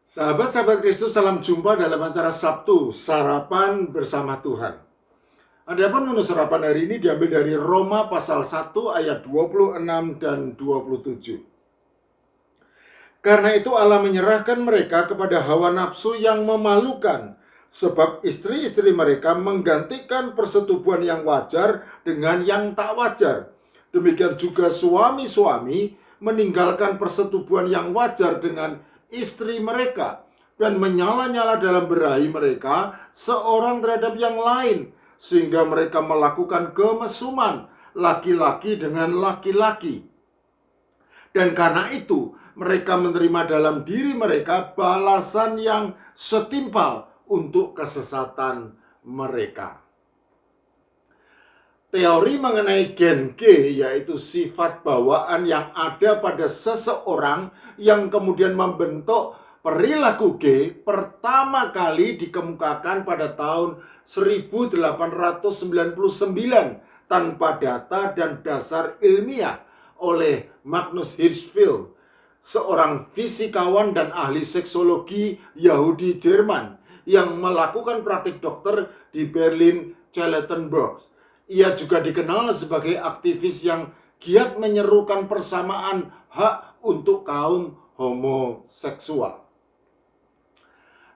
Sahabat-sahabat Kristus, salam jumpa dalam acara Sabtu, Sarapan Bersama Tuhan. Adapun menu sarapan hari ini diambil dari Roma pasal 1 ayat 26 dan 27. Karena itu Allah menyerahkan mereka kepada hawa nafsu yang memalukan, sebab istri-istri mereka menggantikan persetubuhan yang wajar dengan yang tak wajar. Demikian juga suami-suami meninggalkan persetubuhan yang wajar dengan istri mereka dan menyala-nyala dalam berahi mereka seorang terhadap yang lain, sehingga mereka melakukan kemesuman laki-laki dengan laki-laki. Dan karena itu mereka menerima dalam diri mereka balasan yang setimpal untuk kesesatan mereka. Teori mengenai gen G, yaitu sifat bawaan yang ada pada seseorang yang kemudian membentuk perilaku G, pertama kali dikemukakan pada tahun 1899 tanpa data dan dasar ilmiah oleh Magnus Hirschfeld, seorang fisikawan dan ahli seksologi Yahudi Jerman yang melakukan praktik dokter di Berlin Charlottenburg. Ia juga dikenal sebagai aktivis yang giat menyerukan persamaan hak untuk kaum homoseksual.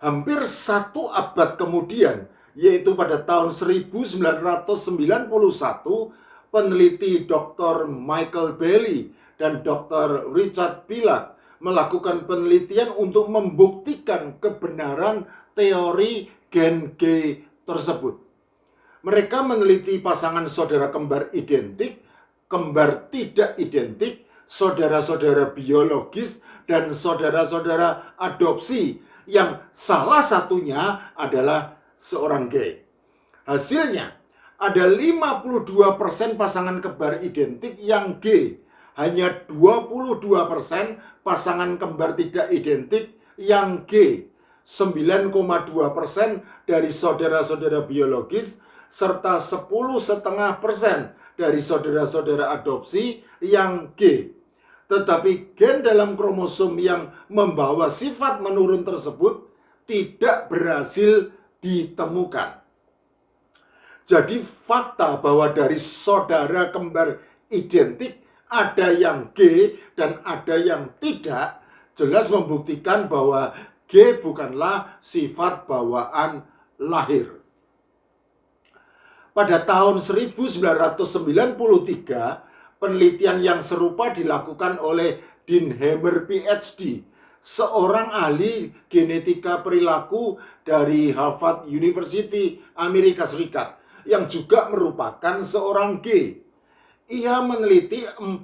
Hampir satu abad kemudian, yaitu pada tahun 1991, peneliti Dr. Michael Bailey dan Dr. Richard Pilat melakukan penelitian untuk membuktikan kebenaran teori gen G tersebut. Mereka meneliti pasangan saudara kembar identik, kembar tidak identik, saudara-saudara biologis, dan saudara-saudara adopsi yang salah satunya adalah seorang gay. Hasilnya, ada 52% pasangan kembar identik yang gay, hanya 22% pasangan kembar tidak identik yang gay, 9,2% dari saudara-saudara biologis, serta 10,5% dari saudara-saudara adopsi yang G. Tetapi gen dalam kromosom yang membawa sifat menurun tersebut tidak berhasil ditemukan. Jadi fakta bahwa dari saudara kembar identik ada yang G dan ada yang tidak jelas membuktikan bahwa G bukanlah sifat bawaan lahir. Pada tahun 1993, penelitian yang serupa dilakukan oleh Dean Hamer PhD, seorang ahli genetika perilaku dari Harvard University, Amerika Serikat, yang juga merupakan seorang gay. Ia meneliti 40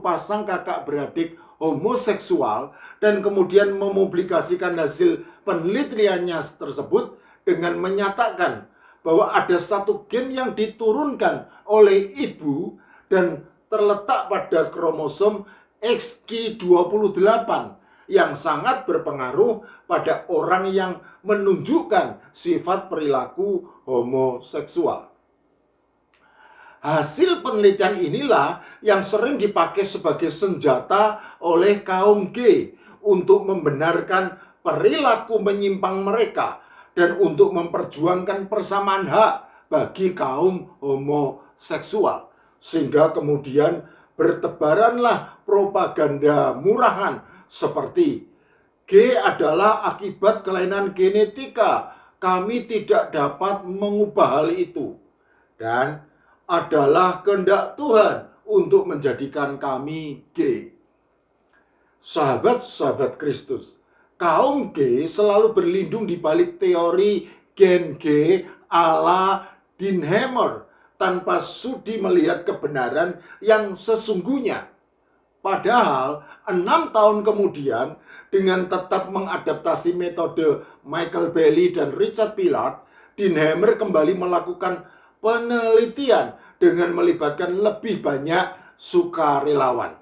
pasang kakak beradik homoseksual dan kemudian mempublikasikan hasil penelitiannya tersebut dengan menyatakan bahwa ada satu gen yang diturunkan oleh ibu dan terletak pada kromosom XQ28 yang sangat berpengaruh pada orang yang menunjukkan sifat perilaku homoseksual. Hasil penelitian inilah yang sering dipakai sebagai senjata oleh kaum gay untuk membenarkan perilaku menyimpang mereka dan untuk memperjuangkan persamaan hak bagi kaum homoseksual. Sehingga kemudian bertebaranlah propaganda murahan seperti G adalah akibat kelainan genetika, kami tidak dapat mengubah hal itu, dan adalah kehendak Tuhan untuk menjadikan kami G. Sahabat-sahabat Kristus, kaum G selalu berlindung di balik teori gen G ala Dean Hamer tanpa sudi melihat kebenaran yang sesungguhnya. Padahal 6 tahun kemudian, dengan tetap mengadaptasi metode Michael Bailey dan Richard Pilat, Dean Hamer kembali melakukan penelitian dengan melibatkan lebih banyak sukarelawan.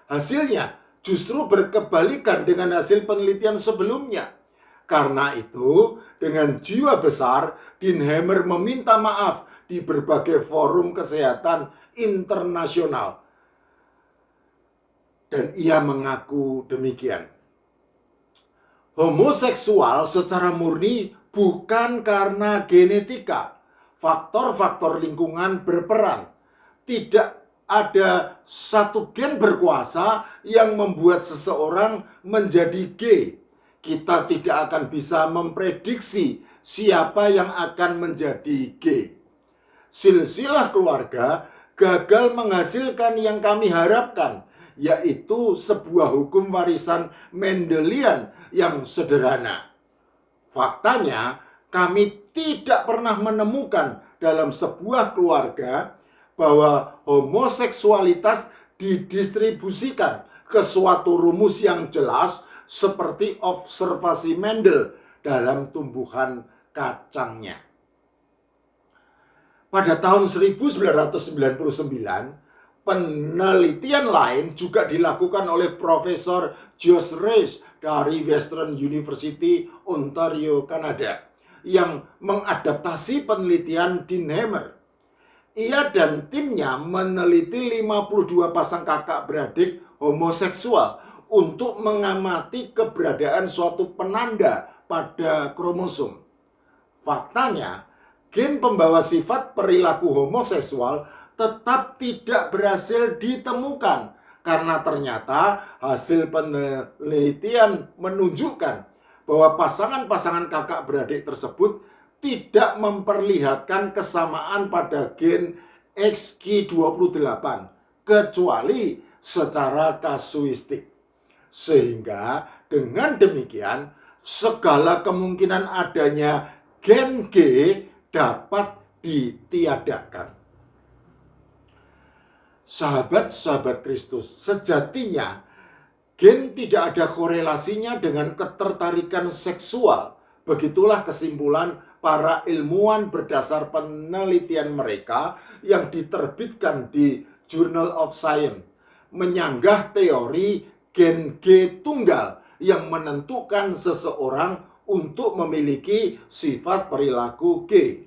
Hasilnya justru berkebalikan dengan hasil penelitian sebelumnya. Karena itu, dengan jiwa besar, Dean Hamer meminta maaf di berbagai forum kesehatan internasional. Dan ia mengaku demikian. Homoseksual secara murni bukan karena genetika. Faktor-faktor lingkungan berperan. Tidak ada satu gen berkuasa yang membuat seseorang menjadi gay. Kita tidak akan bisa memprediksi siapa yang akan menjadi gay. Silsilah keluarga gagal menghasilkan yang kami harapkan, yaitu sebuah hukum warisan Mendelian yang sederhana. Faktanya, kami tidak pernah menemukan dalam sebuah keluarga bahwa homoseksualitas didistribusikan ke suatu rumus yang jelas seperti observasi Mendel dalam tumbuhan kacangnya. Pada tahun 1999, penelitian lain juga dilakukan oleh Profesor Josh Reis dari Western University, Ontario, Kanada, yang mengadaptasi penelitian Dinheimer. Ia dan timnya meneliti 52 pasang kakak beradik homoseksual untuk mengamati keberadaan suatu penanda pada kromosom. Faktanya, gen pembawa sifat perilaku homoseksual tetap tidak berhasil ditemukan karena ternyata hasil penelitian menunjukkan bahwa pasangan-pasangan kakak beradik tersebut tidak memperlihatkan kesamaan pada gen XQ28 kecuali secara kasuistik. Sehingga dengan demikian segala kemungkinan adanya gen G dapat ditiadakan. Sahabat-sahabat Kristus, sejatinya gen tidak ada korelasinya dengan ketertarikan seksual. Begitulah kesimpulan para ilmuwan berdasar penelitian mereka yang diterbitkan di Journal of Science, menyanggah teori gen G tunggal yang menentukan seseorang untuk memiliki sifat perilaku G.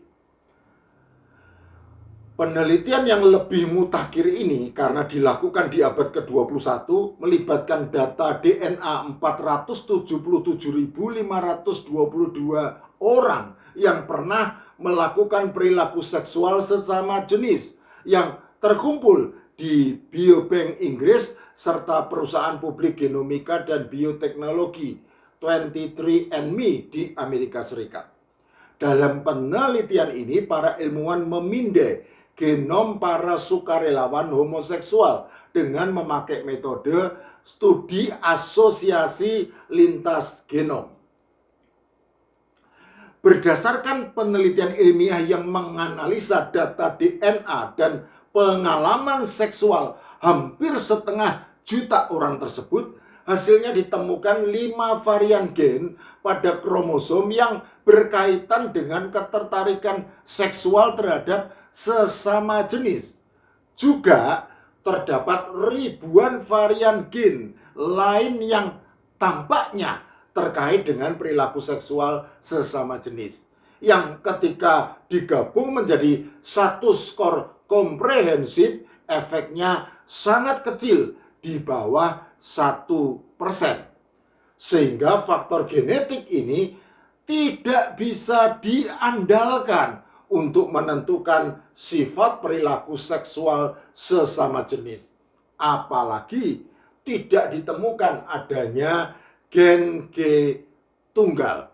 Penelitian yang lebih mutakhir ini karena dilakukan di abad ke-21 melibatkan data DNA 477.522 orang yang pernah melakukan perilaku seksual sesama jenis yang terkumpul di Biobank Inggris serta perusahaan publik genomika dan bioteknologi 23andMe di Amerika Serikat. Dalam penelitian ini, para ilmuwan memindai genom para sukarelawan homoseksual dengan memakai metode studi asosiasi lintas genom. Berdasarkan penelitian ilmiah yang menganalisa data DNA dan pengalaman seksual hampir 1,5 juta orang tersebut, hasilnya ditemukan 5 varian gen pada kromosom yang berkaitan dengan ketertarikan seksual terhadap sesama jenis. Juga terdapat ribuan varian gen lain yang tampaknya terkait dengan perilaku seksual sesama jenis, yang ketika digabung menjadi satu skor komprehensif, efeknya sangat kecil, di bawah 1%. Sehingga faktor genetik ini tidak bisa diandalkan untuk menentukan sifat perilaku seksual sesama jenis. Apalagi tidak ditemukan adanya gen G tunggal.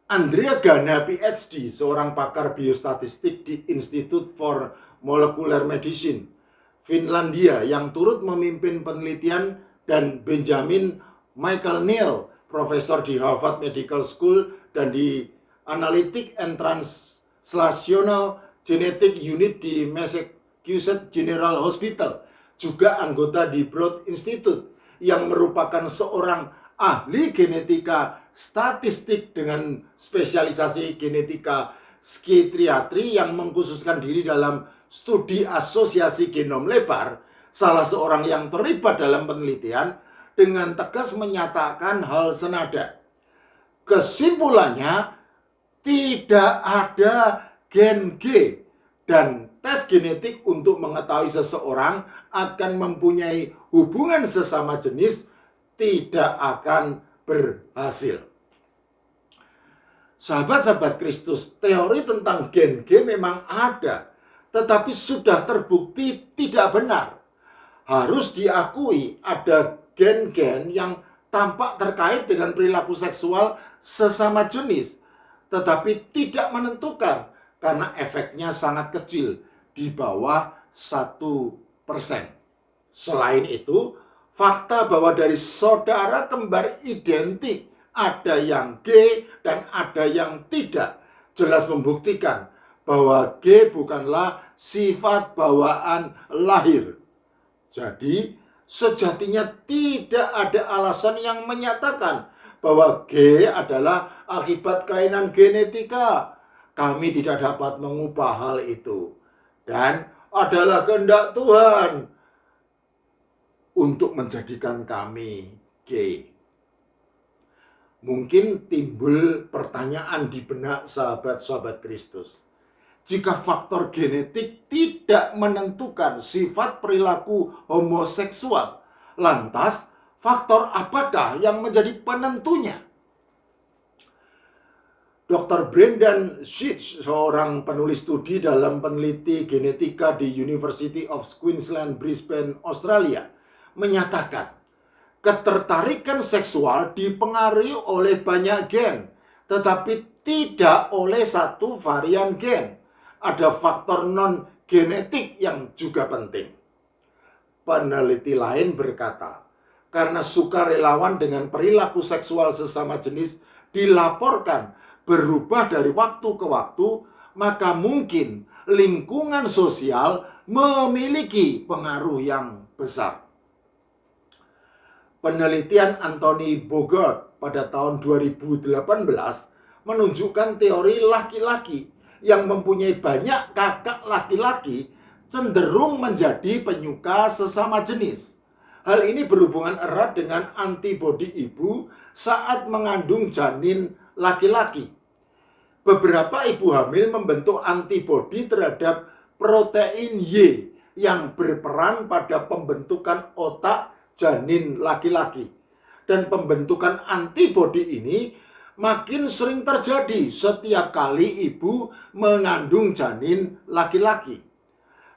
Andrea Gana, PhD, seorang pakar biostatistik di Institute for Molecular Medicine, Finlandia, yang turut memimpin penelitian, dan Benjamin Michael Neal, profesor di Harvard Medical School dan di Analytic and Translational Genetic Unit di Massachusetts General Hospital, juga anggota di Broad Institute, yang merupakan seorang ahli genetika statistik dengan spesialisasi genetika skitriatri yang mengkhususkan diri dalam studi asosiasi genom lebar, salah seorang yang terlibat dalam penelitian, dengan tegas menyatakan hal senada. Kesimpulannya, tidak ada gen G, dan tes genetik untuk mengetahui seseorang akan mempunyai hubungan sesama jenis tidak akan berhasil. Sahabat-sahabat Kristus, teori tentang gen G memang ada, tetapi sudah terbukti tidak benar. Harus diakui ada gen-gen yang tampak terkait dengan perilaku seksual sesama jenis, tetapi tidak menentukan karena efeknya sangat kecil, di bawah 1%. Selain itu, fakta bahwa dari saudara kembar identik ada yang G dan ada yang tidak, jelas membuktikan bahwa G bukanlah sifat bawaan lahir. Jadi, sejatinya tidak ada alasan yang menyatakan bahwa G adalah akibat kelainan genetika. Kami tidak dapat mengubah hal itu. Dan adalah kehendak Tuhan untuk menjadikan kami G. Mungkin timbul pertanyaan di benak sahabat-sahabat Kristus. Jika faktor genetik tidak menentukan sifat perilaku homoseksual, lantas faktor apakah yang menjadi penentunya? Dr. Brendan Sheets, seorang penulis studi dalam peneliti genetika di University of Queensland, Brisbane, Australia, menyatakan ketertarikan seksual dipengaruhi oleh banyak gen, tetapi tidak oleh satu varian gen. Ada faktor non-genetik yang juga penting. Peneliti lain berkata, karena sukarelawan dengan perilaku seksual sesama jenis dilaporkan berubah dari waktu ke waktu, maka mungkin lingkungan sosial memiliki pengaruh yang besar. Penelitian Anthony Bogart pada tahun 2018 menunjukkan teori laki-laki yang mempunyai banyak kakak laki-laki cenderung menjadi penyuka sesama jenis. Hal ini berhubungan erat dengan antibodi ibu saat mengandung janin laki-laki. Beberapa ibu hamil membentuk antibodi terhadap protein Y yang berperan pada pembentukan otak janin laki-laki. Dan pembentukan antibodi ini makin sering terjadi setiap kali ibu mengandung janin laki-laki.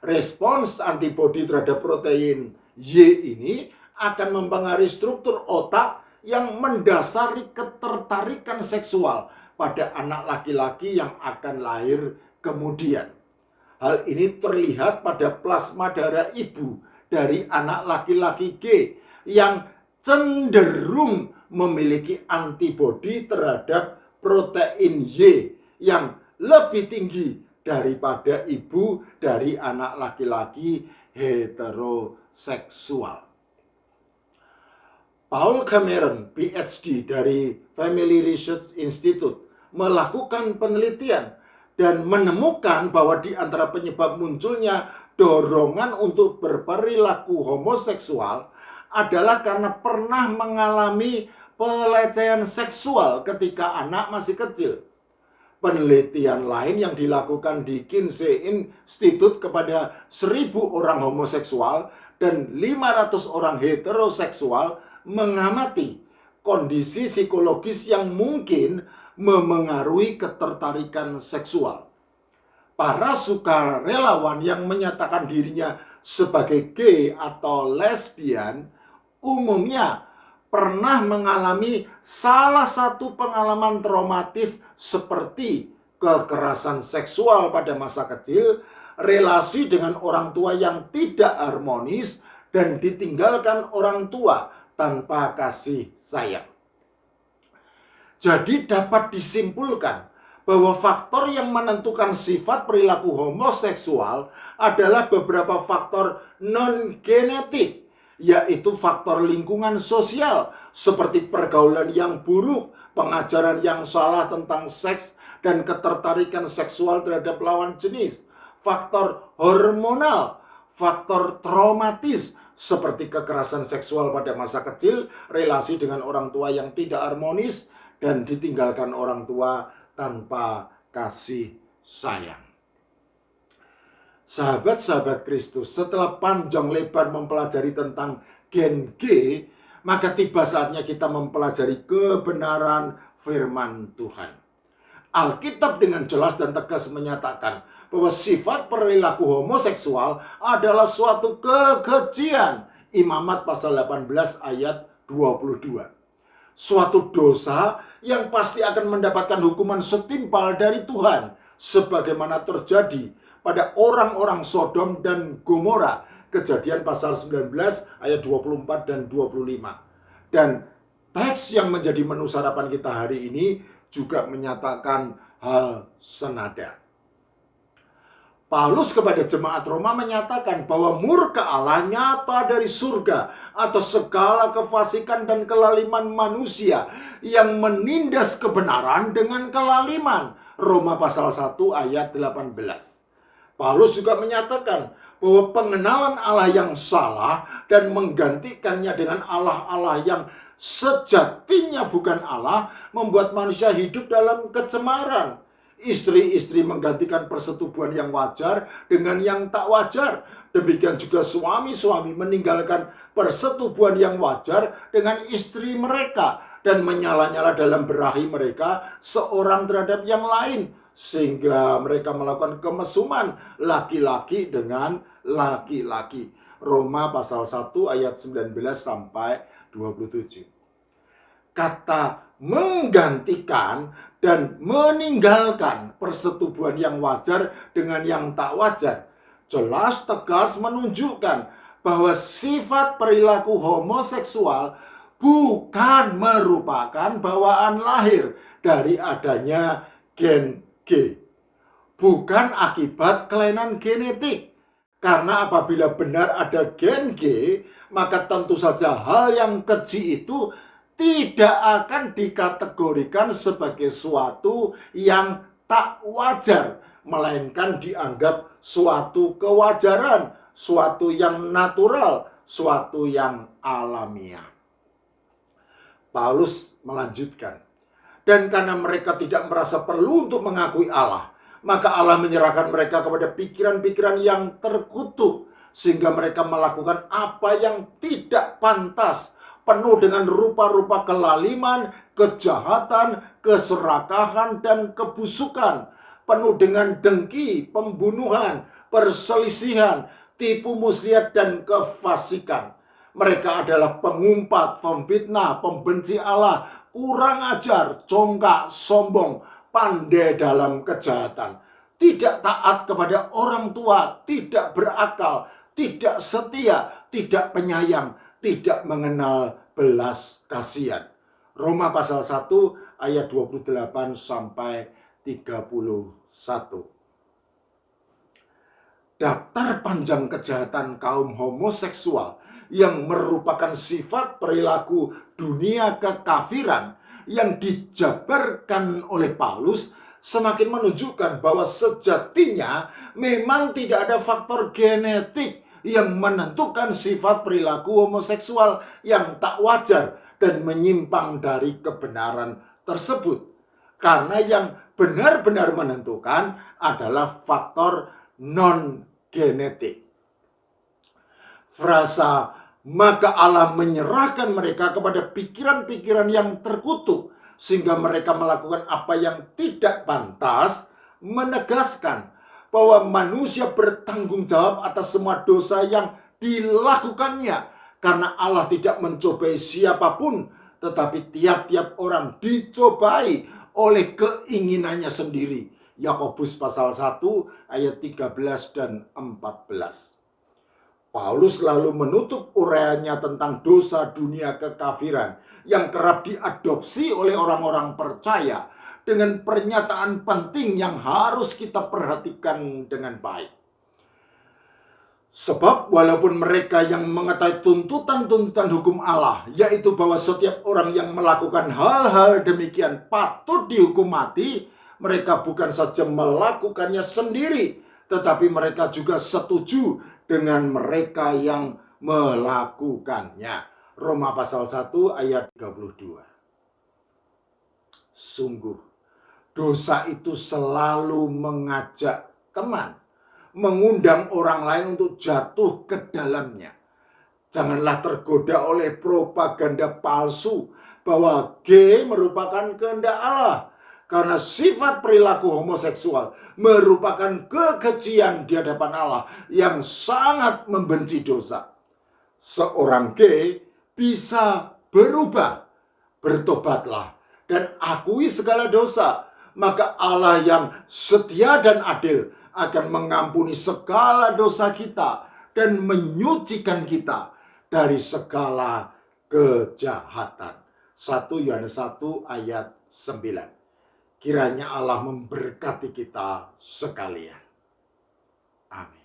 Respons antibodi terhadap protein Y ini akan mempengaruhi struktur otak yang mendasari ketertarikan seksual pada anak laki-laki yang akan lahir kemudian. Hal ini terlihat pada plasma darah ibu dari anak laki-laki G yang cenderung memiliki antibodi terhadap protein Y yang lebih tinggi daripada ibu dari anak laki-laki heteroseksual. Paul Cameron, PhD dari Family Research Institute, melakukan penelitian dan menemukan bahwa di antara penyebab munculnya dorongan untuk berperilaku homoseksual adalah karena pernah mengalami pelecehan seksual ketika anak masih kecil. Penelitian lain yang dilakukan di Kinsey Institute kepada 1.000 orang homoseksual dan 500 orang heteroseksual mengamati kondisi psikologis yang mungkin memengaruhi ketertarikan seksual. Para sukarelawan yang menyatakan dirinya sebagai gay atau lesbian umumnya pernah mengalami salah satu pengalaman traumatis seperti kekerasan seksual pada masa kecil, relasi dengan orang tua yang tidak harmonis, dan ditinggalkan orang tua tanpa kasih sayang. Jadi dapat disimpulkan bahwa faktor yang menentukan sifat perilaku homoseksual adalah beberapa faktor non-genetik, yaitu faktor lingkungan sosial seperti pergaulan yang buruk, pengajaran yang salah tentang seks, dan ketertarikan seksual terhadap lawan jenis, faktor hormonal, faktor traumatis seperti kekerasan seksual pada masa kecil, relasi dengan orang tua yang tidak harmonis, dan ditinggalkan orang tua tanpa kasih sayang. Sahabat-sahabat Kristus, setelah panjang lebar mempelajari tentang gen G, maka tiba saatnya kita mempelajari kebenaran firman Tuhan. Alkitab dengan jelas dan tegas menyatakan bahwa sifat perilaku homoseksual adalah suatu kekejian. Imamat pasal 18 ayat 22. Suatu dosa yang pasti akan mendapatkan hukuman setimpal dari Tuhan, sebagaimana terjadi pada orang-orang Sodom dan Gomora. Kejadian pasal 19 ayat 24 dan 25. Dan teks yang menjadi menu sarapan kita hari ini juga menyatakan hal senada. Paulus kepada jemaat Roma menyatakan bahwa murka Allah nyata dari surga atas segala kefasikan dan kelaliman manusia yang menindas kebenaran dengan kelaliman. Roma pasal 1 ayat 18. Paulus juga menyatakan bahwa pengenalan Allah yang salah dan menggantikannya dengan Allah-Allah yang sejatinya bukan Allah membuat manusia hidup dalam kecemaran. Istri-istri menggantikan persetubuhan yang wajar dengan yang tak wajar. Demikian juga suami-suami meninggalkan persetubuhan yang wajar dengan istri mereka dan menyala-nyala dalam berahi mereka seorang terhadap yang lain, sehingga mereka melakukan kemesuman laki-laki dengan laki-laki. Roma pasal 1 ayat 19 sampai 27. Kata menggantikan dan meninggalkan persetubuhan yang wajar dengan yang tak wajar jelas tegas menunjukkan bahwa sifat perilaku homoseksual bukan merupakan bawaan lahir dari adanya gen G, bukan akibat kelainan genetik. Karena apabila benar ada gen G, maka tentu saja hal yang keji itu tidak akan dikategorikan sebagai suatu yang tak wajar, melainkan dianggap suatu kewajaran, suatu yang natural, suatu yang alamiah. Paulus melanjutkan, dan karena mereka tidak merasa perlu untuk mengakui Allah, maka Allah menyerahkan mereka kepada pikiran-pikiran yang terkutuk, sehingga mereka melakukan apa yang tidak pantas, penuh dengan rupa-rupa kelaliman, kejahatan, keserakahan, dan kebusukan. Penuh dengan dengki, pembunuhan, perselisihan, tipu muslihat, dan kefasikan. Mereka adalah pengumpat, pemfitnah, pembenci Allah, kurang ajar, congkak, sombong, pandai dalam kejahatan. Tidak taat kepada orang tua, tidak berakal, tidak setia, tidak penyayang, tidak mengenal belas kasihan. Roma pasal 1 ayat 28 sampai 31. Daftar panjang kejahatan kaum homoseksual yang merupakan sifat perilaku dunia kekafiran yang dijabarkan oleh Paulus semakin menunjukkan bahwa sejatinya memang tidak ada faktor genetik yang menentukan sifat perilaku homoseksual yang tak wajar dan menyimpang dari kebenaran tersebut. Karena yang benar-benar menentukan adalah faktor non-genetik. Frasa maka Allah menyerahkan mereka kepada pikiran-pikiran yang terkutuk sehingga mereka melakukan apa yang tidak pantas menegaskan bahwa manusia bertanggung jawab atas semua dosa yang dilakukannya, karena Allah tidak mencobai siapapun, tetapi tiap-tiap orang dicobai oleh keinginannya sendiri. Yakobus pasal 1 ayat 13 dan 14. Paulus lalu menutup uraiannya tentang dosa dunia kekafiran yang kerap diadopsi oleh orang-orang percaya dengan pernyataan penting yang harus kita perhatikan dengan baik. Sebab walaupun mereka yang mengetahui tuntutan-tuntutan hukum Allah, yaitu bahwa setiap orang yang melakukan hal-hal demikian patut dihukum mati, mereka bukan saja melakukannya sendiri, tetapi mereka juga setuju dengan mereka yang melakukannya. Roma pasal 1 ayat 32. Sungguh, dosa itu selalu mengajak teman, mengundang orang lain untuk jatuh ke dalamnya. Janganlah tergoda oleh propaganda palsu bahwa gay merupakan kehendak Allah. Karena sifat perilaku homoseksual merupakan kekejian di hadapan Allah yang sangat membenci dosa. Seorang gay bisa berubah, bertobatlah dan akui segala dosa. Maka Allah yang setia dan adil akan mengampuni segala dosa kita dan menyucikan kita dari segala kejahatan. 1 Yohanes 1 ayat 9. Kiranya Allah memberkati kita sekalian. Amin.